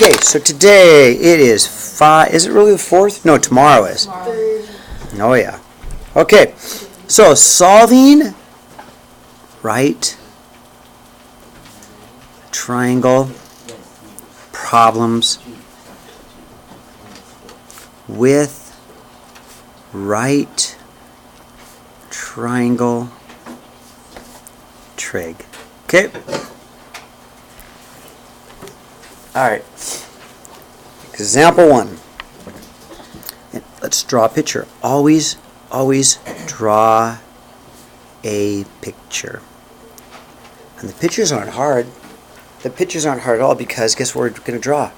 Okay, so today it is is it really the 4th? No, tomorrow is. Oh yeah. Okay, so solving right triangle problems with right triangle trig. Okay. All right. Example 1. And let's draw a picture. Always draw a picture. And the pictures aren't hard. The pictures aren't hard at all because guess what we're going to draw?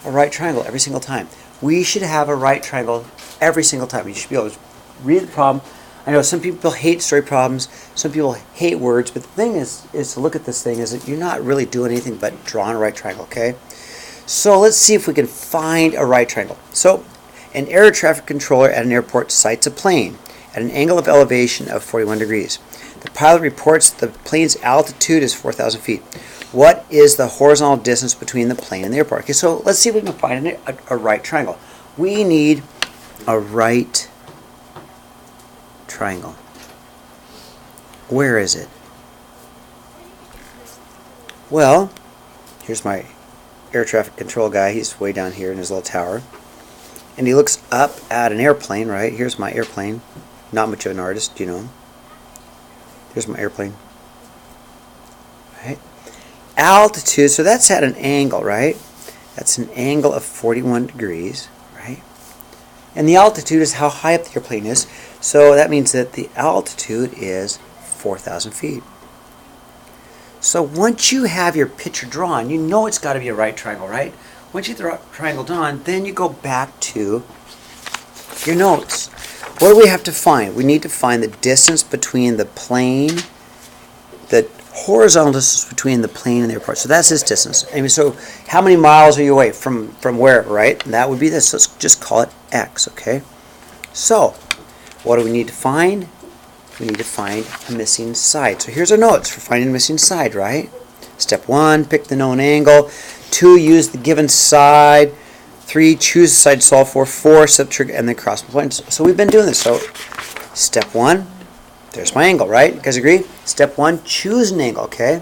A right triangle every single time. We should have a right triangle every single time. You should be able to read the problem. I know some people hate story problems, some people hate words, but the thing is to look at this thing is that you're not really doing anything but drawing a right triangle, okay? So let's see if we can find a right triangle. So an air traffic controller at an airport sights a plane at an angle of elevation of 41 degrees. The pilot reports the plane's altitude is 4,000 feet. What is the horizontal distance between the plane and the airport? Okay, so let's see if we can find a right triangle. We need a right triangle. Where is it? Well, here's my air traffic control guy. He's way down here in his little tower. And he looks up at an airplane, right? Here's my airplane. Not much of an artist, you know. Here's my airplane. Right? Altitude, so that's at an angle, right? That's an angle of 41 degrees, right? And the altitude is how high up the airplane is. So that means that the altitude is 4,000 feet. So once you have your picture drawn, you know it's got to be a right triangle, right? Once you have the triangle drawn, then you go back to your notes. What do we have to find? We need to find the distance between the plane, the horizontal distance between the plane and the airport. So that's this distance. I mean, so how many miles are you away from where, right? And that would be this. So let's just call it x, okay? So what do we need to find? We need to find a missing side. So here's our notes for finding a missing side, right? Step 1, pick the known angle. 2, use the given side. 3, choose the side to solve for. 4, subtract and then cross the points. So we've been doing this. So step 1, there's my angle, right? You guys agree? Step 1, choose an angle, okay?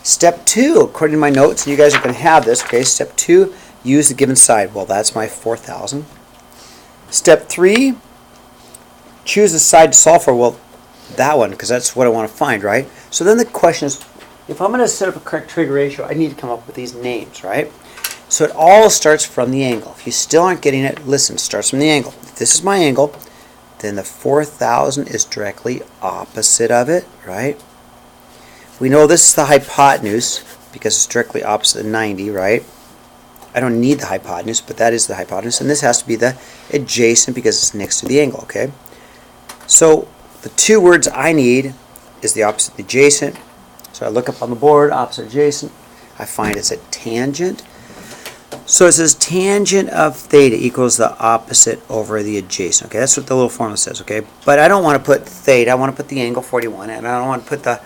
Step 2, according to my notes, and you guys are going to have this, okay? Step 2, use the given side. Well, that's my 4,000. Step 3, choose the side to solve for. Well, that one, because that's what I want to find, right? So then the question is, if I'm going to set up a correct trig ratio, I need to come up with these names, right? So it all starts from the angle. If you still aren't getting it, listen, it starts from the angle. If this is my angle, then the 4,000 is directly opposite of it, right? We know this is the hypotenuse because it's directly opposite of 90, right? I don't need the hypotenuse, but that is the hypotenuse. And this has to be the adjacent because it's next to the angle, okay? So the two words I need is the opposite of the adjacent. So I look up on the board, opposite adjacent. I find it's a tangent. So it says tangent of theta equals the opposite over the adjacent. Okay, that's what the little formula says, okay? But I don't want to put theta. I want to put the angle 41. And I don't want to put the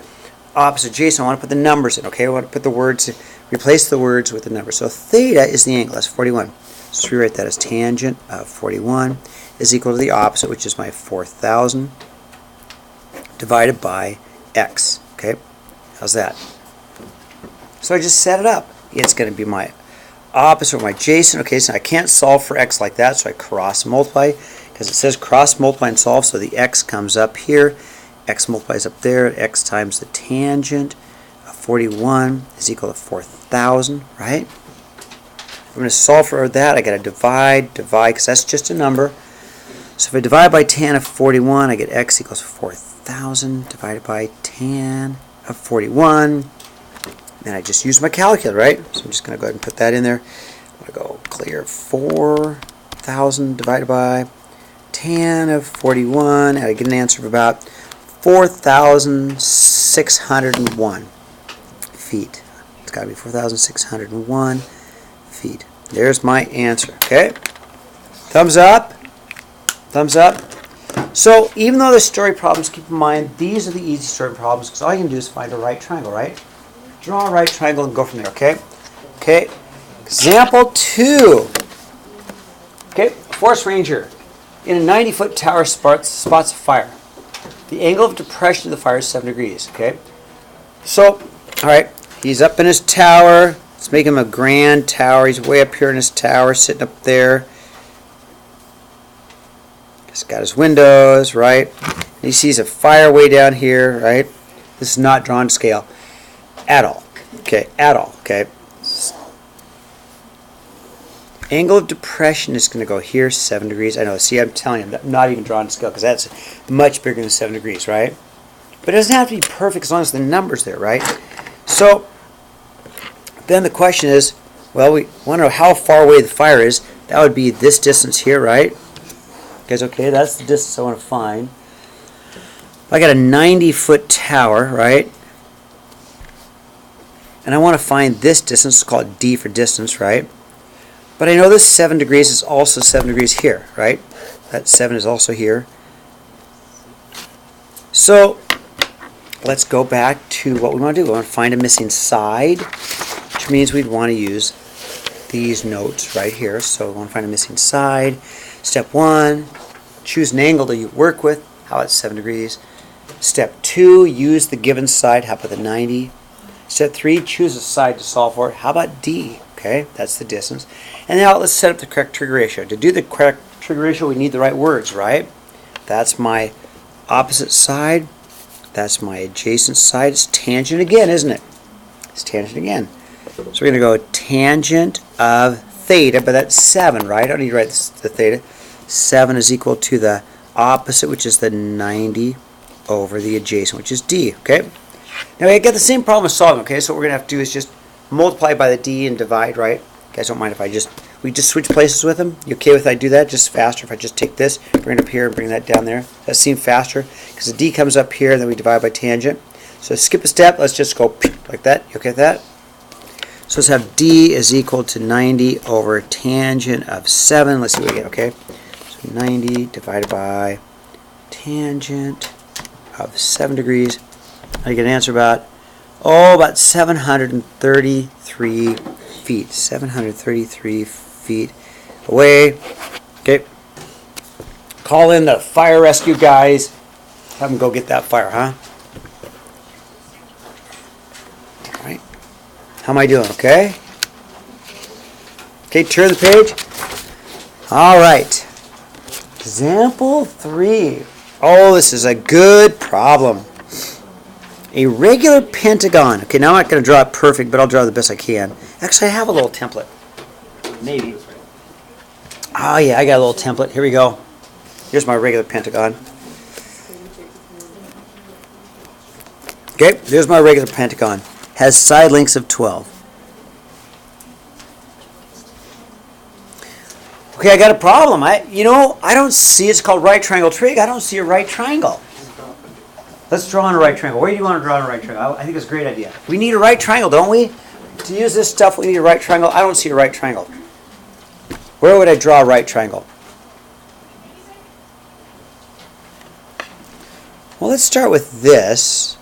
opposite adjacent. I want to put the numbers in, okay? I want to put the words, replace the words with the numbers. So theta is the angle. That's 41. So rewrite that as tangent of 41 is equal to the opposite, which is my 4,000, divided by x, okay? How's that? So I just set it up. It's going to be my opposite or my adjacent. Okay, so I can't solve for x like that, so I cross multiply because it says cross multiply and solve, so the x comes up here, x multiplies up there, x times the tangent of 41 is equal to 4,000, right? I'm going to solve for that. I got to divide, because that's just a number. So if I divide by tan of 41, I get x equals 4,000 divided by tan of 41. Then I just use my calculator, right? So I'm just going to go ahead and put that in there. I'm going to go clear 4,000 divided by tan of 41. And I get an answer of about 4,601 feet. It's got to be 4,601 feet. There's my answer, okay? Thumbs up. Thumbs up. So even though there's story problems, keep in mind these are the easy story problems because all you can do is find a right triangle, right? Draw a right triangle and go from there, okay? Okay. Example 2. Okay, Forest Ranger. In a 90-foot tower spots a fire. The angle of depression of the fire is 7 degrees. Okay, so, all right, he's up in his tower. Let's make him a grand tower. He's way up here in his tower, sitting up there. He's got his windows, right? And he sees a fire way down here, right? This is not drawn to scale at all. Okay, at all. Okay. Angle of depression is going to go here, 7 degrees. I know, see, I'm telling you, I'm not even drawing to scale because that's much bigger than 7 degrees, right? But it doesn't have to be perfect as long as the number's there, right? So, then the question is, well, we want to know how far away the fire is. That would be this distance here, right? Guys, okay, that's the distance I want to find. I got a 90-foot tower, right? And I want to find this distance. Let's call it D for distance, right? But I know this 7 degrees is also 7 degrees here, right? That 7 is also here. So let's go back to what we want to do. We want to find a missing side, which means we'd want to use these notes right here. So we want to find a missing side. Step 1, choose an angle that you work with. How about 7 degrees? Step 2, use the given side. How about the 90? Step 3, choose a side to solve for it. How about D? Okay, that's the distance. And now let's set up the correct trigger ratio. To do the correct trigger ratio, we need the right words, right? That's my opposite side. That's my adjacent side. It's tangent again, isn't it? It's tangent again. So we're going to go tangent of theta, but that's 7, right? I don't need to write the theta. 7 is equal to the opposite, which is the 90, over the adjacent, which is D, okay? Now we get the same problem with solving, okay? So what we're going to have to do is just multiply by the D and divide, right? You guys don't mind if we just switch places with them? You okay with I do that? Just faster if I just take this, bring it up here and bring that down there. That seems faster because the D comes up here and then we divide by tangent. So skip a step, let's just go like that. You okay with that? So let's have D is equal to 90 over tangent of 7. Let's see what we get, okay? So 90 divided by tangent of 7 degrees. I get an answer about 733 feet. 733 feet away. Okay. Call in the fire rescue guys. Have them go get that fire, huh? All right. How am I doing? Okay. Okay, turn the page. All right. Example 3. Oh, this is a good problem. A regular pentagon. Okay, now I'm not going to draw it perfect, but I'll draw the best I can. Actually, I have a little template. Maybe. Oh, yeah, I got a little template. Here we go. Here's my regular pentagon. Okay, there's my regular pentagon. Has side lengths of 12. Okay, I got a problem. I don't see, it's called right triangle trig. I don't see a right triangle. Let's draw on a right triangle. Where do you want to draw on a right triangle? I think it's a great idea. We need a right triangle, don't we? To use this stuff, we need a right triangle. I don't see a right triangle. Where would I draw a right triangle? Well, let's start with this.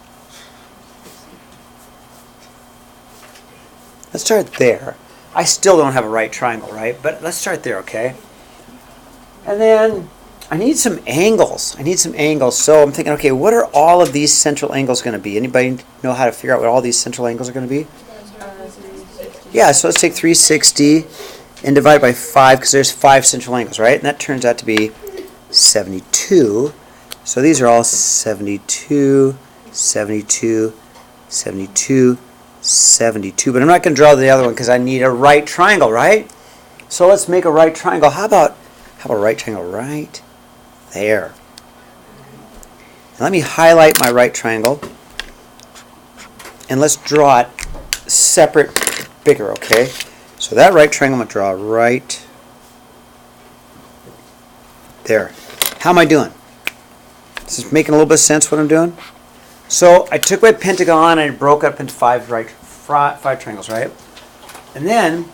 Let's start there. I still don't have a right triangle, right? But let's start there, okay? And then I need some angles. So I'm thinking, okay, what are all of these central angles going to be? Anybody know how to figure out what all these central angles are going to be? Yeah, so let's take 360 and divide by 5 because there's 5 central angles, right? And that turns out to be 72. So these are all 72, 72, 72, 72. But I'm not going to draw the other one because I need a right triangle, right? So let's make a right triangle. How about a right triangle right there? Now let me highlight my right triangle. And let's draw it separate, bigger, okay? So that right triangle I'm going to draw right there. How am I doing? This is making a little bit of sense what I'm doing? So I took my pentagon and I broke up into 5 triangles, right? And then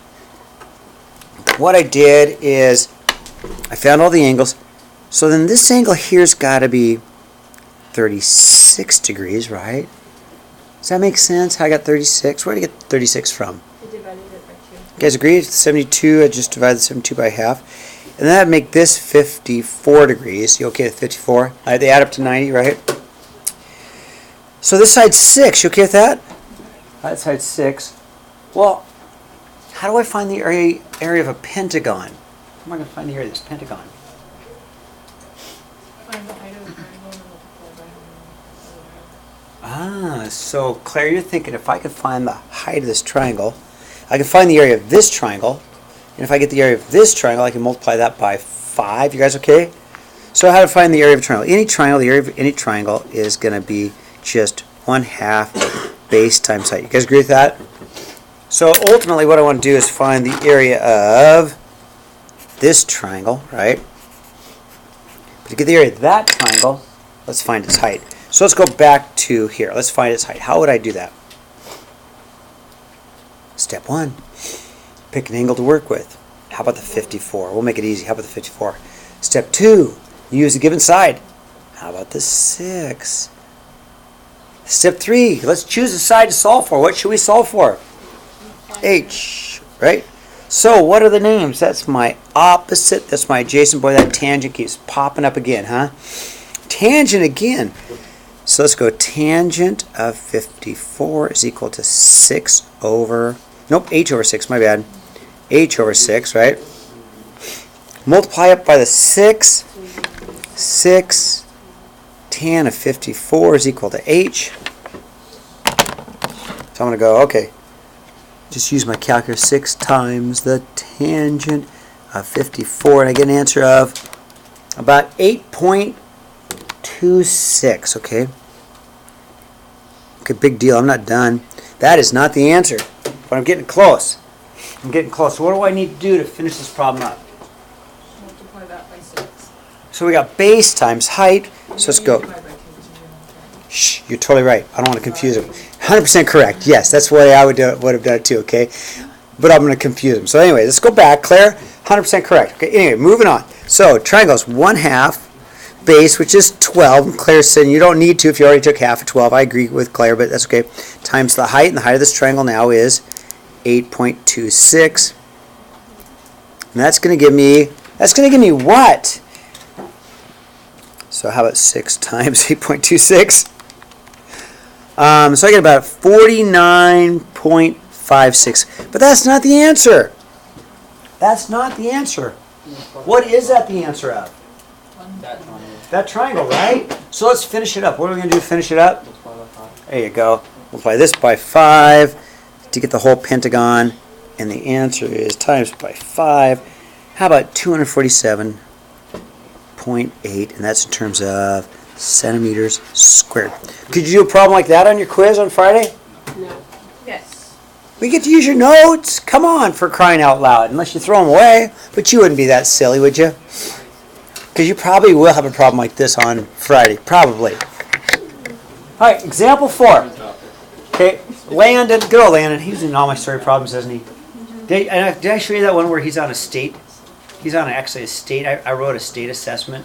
what I did is I found all the angles. So then this angle here's got to be 36 degrees, right? Does that make sense? How I got 36? Where did I get 36 from? You divided it by You guys agree? 72, I just divided the 72 by half. And that would make this 54 degrees. You okay with 54? They add up to 90, right? So this side's 6. You okay with that? That side's 6. Well, how do I find the area of a pentagon? How am I going to find the area of this pentagon? Find the height of the triangle and multiply by So Claire, you're thinking if I could find the height of this triangle, I can find the area of this triangle, and if I get the area of this triangle, I can multiply that by 5. You guys okay? So how to find the area of a triangle? Any triangle, the area of any triangle is going to be just 1/2 base times height. You guys agree with that? So ultimately what I want to do is find the area of this triangle, right? But to get the area of that triangle, let's find its height. So let's go back to here. Let's find its height. How would I do that? Step 1, pick an angle to work with. How about the 54? We'll make it easy. How about the 54? Step 2, use a given side. How about the 6? Step 3, let's choose a side to solve for. What should we solve for? H, right? So what are the names? That's my opposite. That's my adjacent. Boy, that tangent keeps popping up again, huh? Tangent again. So let's go tangent of 54 is equal to 6 over, nope, h over 6, my bad. H over 6, right? Multiply up by the 6. 6 tan of 54 is equal to h. So I'm going to go, okay, just use my calculator. 6 times the tangent of 54, and I get an answer of about 8.26, okay? Okay, big deal. I'm not done. That is not the answer, but I'm getting close. I'm getting close. So what do I need to do to finish this problem up? multiply that by 6. So we got base times height. So let's go. Shh, you're totally right. I don't want to confuse them. 100% correct. Yes, that's the way I would have done it too, okay? But I'm going to confuse them. So anyway, let's go back. Claire, 100% correct. Okay, anyway, moving on. So triangle is 1/2 base, which is 12. And Claire's saying you don't need to if you already took half of 12. I agree with Claire, but that's okay. Times the height, and the height of this triangle now is 8.26. And that's going to give me what? So how about 6 times 8.26? So I get about 49.56. But that's not the answer. That's not the answer. What is that the answer of? That triangle, right? So let's finish it up. What are we going to do to finish it up? There you go. Multiply this by 5 to get the whole pentagon. And the answer is times by 5. How about 247.8? And that's in terms of centimeters squared. Could you do a problem like that on your quiz on Friday? No. Yes. We get to use your notes. Come on, for crying out loud. Unless you throw them away. But you wouldn't be that silly, would you? Because you probably will have a problem like this on Friday. Probably. All right, example 4. Okay, Landon. Good old Landon. He's in all my story problems, isn't he? Did I show you that one where he's on a state? He's on actually a state. I wrote a state assessment.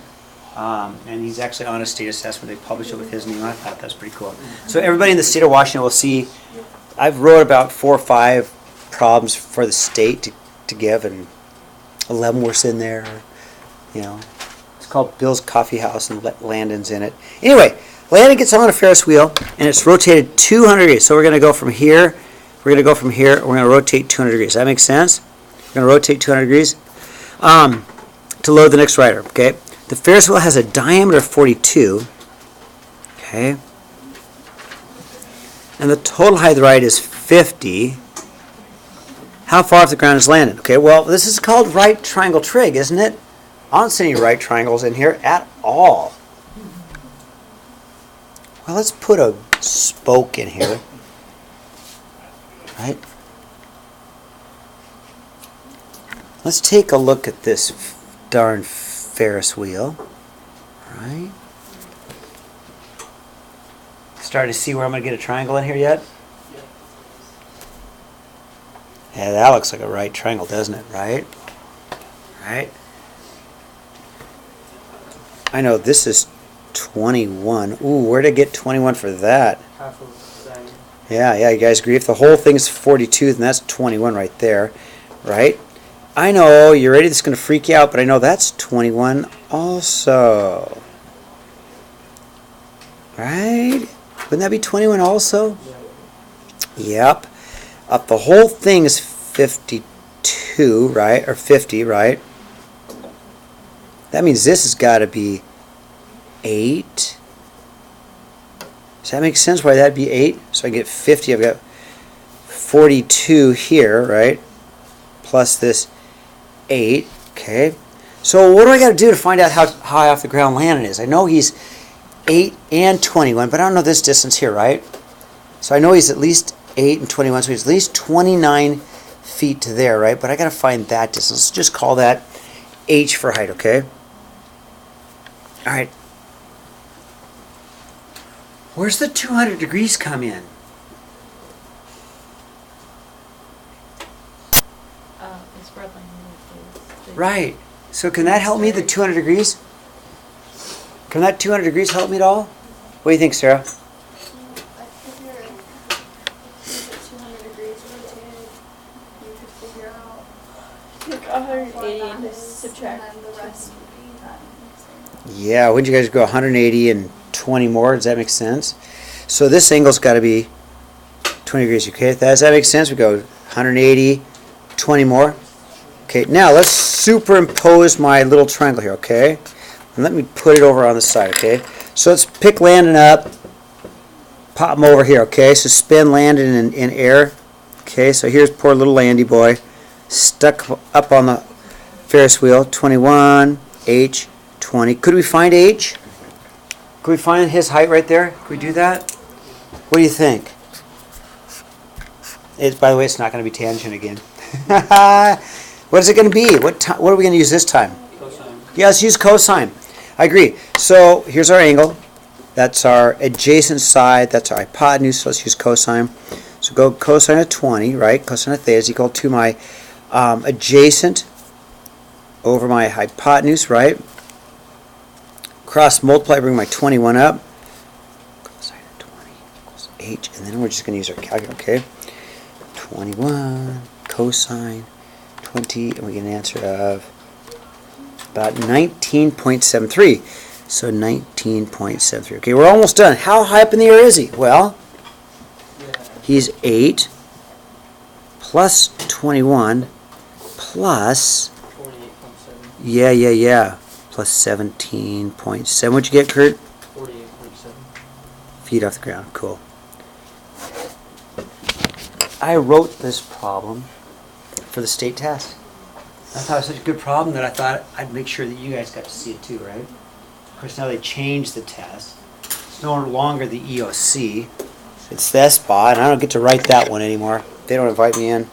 And he's actually on a state assessment. They published it with his name. I thought that's pretty cool. So everybody in the state of Washington will see, I've wrote about 4 or 5 problems for the state to give, and Leavenworth's in there. You know, it's called Bill's Coffee House, and Landon's in it. Anyway, Landon gets on a Ferris wheel, and it's rotated 200 degrees. So we're going to go from here. We're going to go from here. We're going to rotate 200 degrees. That makes sense? We're going to rotate 200 degrees to load the next rider. Okay. The Ferris wheel has a diameter of 42, okay, and the total height of the ride is 50. How far off the ground is Landon? Okay, well, this is called right triangle trig, isn't it? I don't see any right triangles in here at all. Well, let's put a spoke in here, right? Let's take a look at this darn Ferris wheel, right? Starting to see where I'm going to get a triangle in here yet? Yeah, that looks like a right triangle, doesn't it? Right? Right? I know this is 21. Ooh, where'd I get 21 for that? Half of the same. Yeah, you guys agree? If the whole thing's 42, then that's 21 right there. right? I know, you're ready, this is going to freak you out, but I know that's 21 also. Right? Wouldn't that be 21 also? Yep. Up the whole thing is 52, right? Or 50, right? That means this has got to be 8. Does that make sense why that'd be 8? So I get 50, I've got 42 here, right? Plus this 8, okay? So what do I got to do to find out how high off the ground Landon is? I know he's 8 and 21, but I don't know this distance here, right? So I know he's at least 8 and 21, so he's at least 29 feet to there, right? But I got to find that distance. Let's just call that H for height, okay? All right. Where's the 200 degrees come in? It's spread line. Right. So can that help me, the 200 degrees? Can that 200 degrees help me at all? What do you think, Sarah? I figure if it's 200 degrees rotated, you could figure out Take 180 and and subtract then the rest would be that. Yeah, wouldn't you guys go 180 and 20 more? Does that make sense? So this angle's got to be 20 degrees, okay? Does that make sense? We go 180, 20 more. Okay, now let's superimpose my little triangle here, okay? And let me put it over on the side, okay? So let's pick Landon up, pop him over here, okay? So spin Landon in air. Okay, so here's poor little Landy boy, stuck up on the Ferris wheel. 21, H, 20. Could we find H? Could we find his height right there? Could we do that? What do you think? By the way, it's not going to be tangent again. What is it going to be? What are we going to use this time? Cosine. Yeah, let's use cosine. I agree. So here's our angle. That's our adjacent side. That's our hypotenuse. So let's use cosine. So go cosine of 20, right? Cosine of theta is equal to my adjacent over my hypotenuse, right? Cross multiply, bring my 21 up. Cosine of 20 equals H. And then we're just going to use our calculator, okay? 21 cosine 20, and we get an answer of about 19.73. So 19.73. Okay, we're almost done. How high up in the air is he? Well, he's 8 plus 21 plus, 48.7. yeah, plus 17.7. What'd you get, Kurt? 48.7. Feet off the ground. Cool. I wrote this problem for the state test. I thought it was such a good problem that I thought I'd make sure that you guys got to see it too, right? Of course, now they changed the test. It's no longer the EOC. It's the SPA, and I don't get to write that one anymore. They don't invite me in.